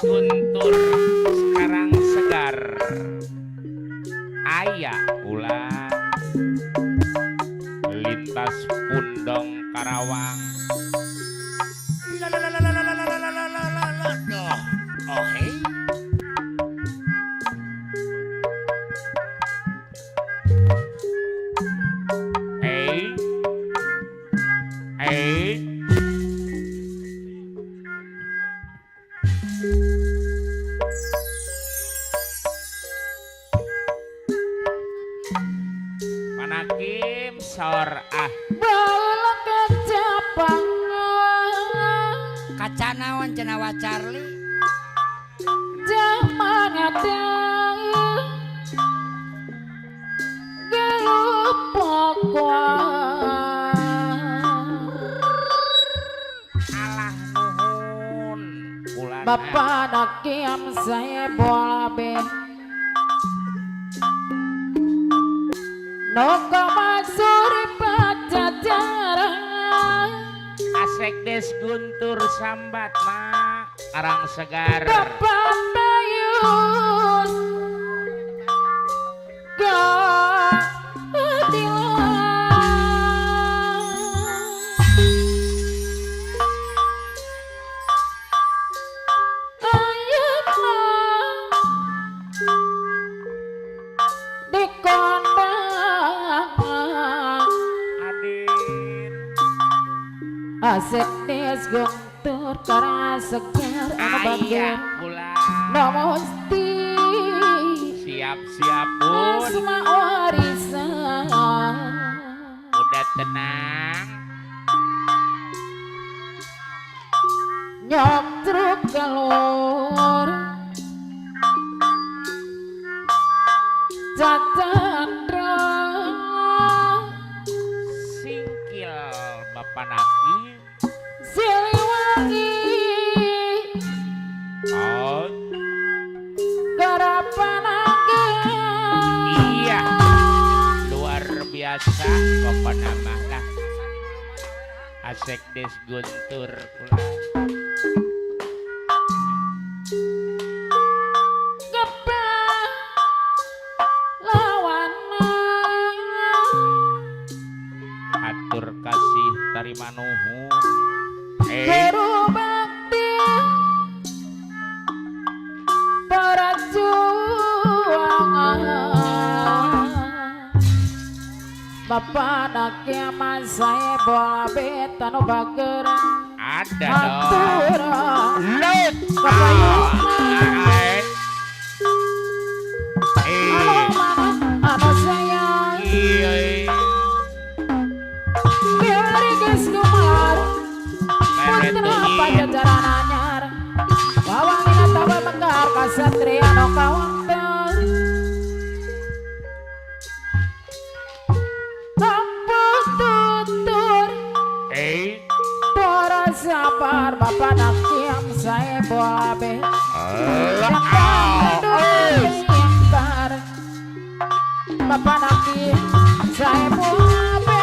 Guntur sekarang segar aya ulang lintas Pundong Karawang. Oh hey. Hey. Hey. Panakim sor bala kecapang Kacanawan cenawa Charlie zaman ada gelupakwa alah nuhun bulan Bapak nakiam saya bolabe Noko masuri pacacaran Asek des Guntur sambat mak arang segar Bapak Bayus Asik des Guntur karena segar ayah pulang Namusti siap-siap bun Asma warisan udah tenang Nyok truk galur Cacandra singkil Bapak Nakim Siliwangi oh Garapanaga iya luar biasa Bapak nama lah Asek des Guntur pulang Gepa lawana atur kasih tarima nuhun Guru bakti para juangan Bapak naknya mas saya bola betano bager ada Hatura Let Kapayungan Ano mana ano sayang iya Biari guys kumar Putra pajajaran anyar Wawangin at tawa mekar Kasatria no kawantan Ampun tutur Para sabar Bapak nakiam saya boabe Bapak nakiam saya boabe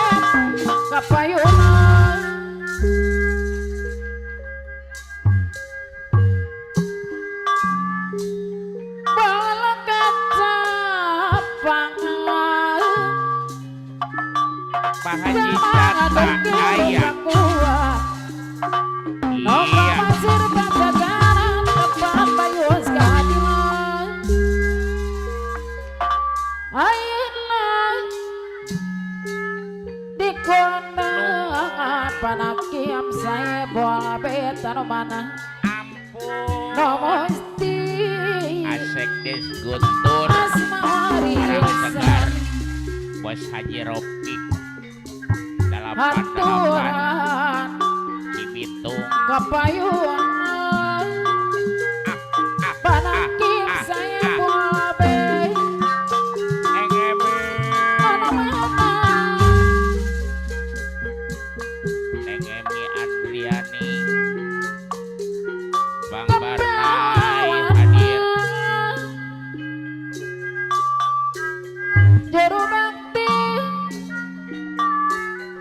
Kapayungan Bala kacapang Pak Haji Tata ayah iya masir pacacaran Bapak Bayus keadilan Ayeuna di kondangan panakiam saya bola beta no mana ampun no mesti Asek des Guntur asma arang segar warisan Bos Haji Ropik dalapan haturan di Bitung kapayungan panakim saya bola be engeme mana-mana engemi Adriani Bang Barnai hadir Juru bakti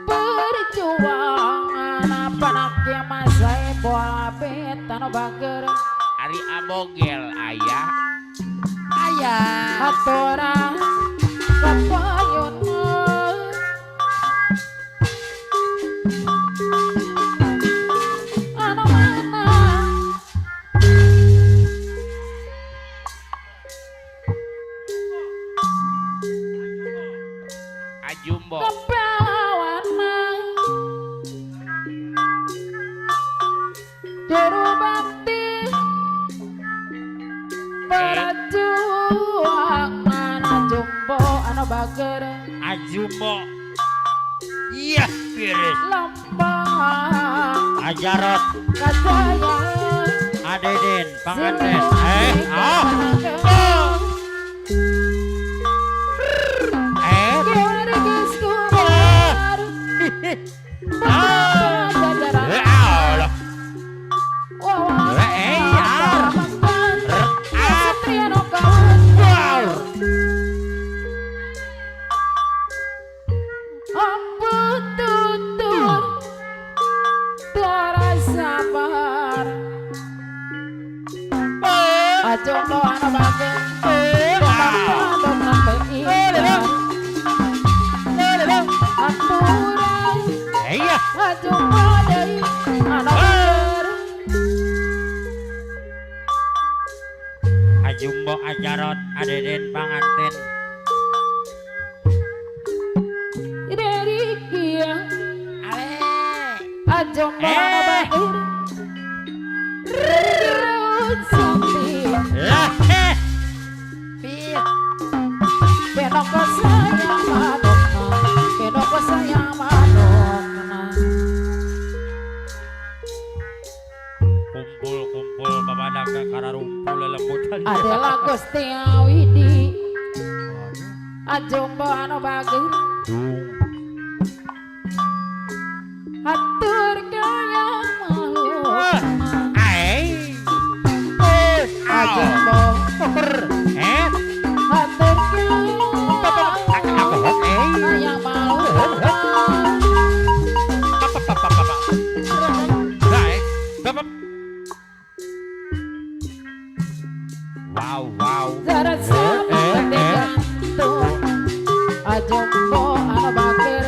perjuangan apa naknya mas saya bola beta no bager Ari abogel ayah. Ayah. Aturan kapayun anu mana Ajumbo. kepelawana juru bakti berjuang mana jumbo anu bager Ajumbo. Iya, Piris. lambang Ajarot. kajaya Adeden, panganten. Jumbo anu bager dong sampai ikan aturan Iya. jumbo deui anu bager Ajumbo, Ajarot, Adeden, panganten. dari kia Ale. jumbo anu bager Sampai Lah, Pit. Kenapa saya madonna Kenapa saya madonna kumpul babadag ka kararumpul lelembutan. Adalah Gusti Awidi Ajumbo anu bager Hatur kaya malu Ajumbo Hatur kaya malu Wow. Zara sama gantung Ajumbo anu bager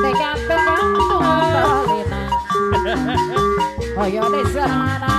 Tegantung gantung Dalina Hoyo di sana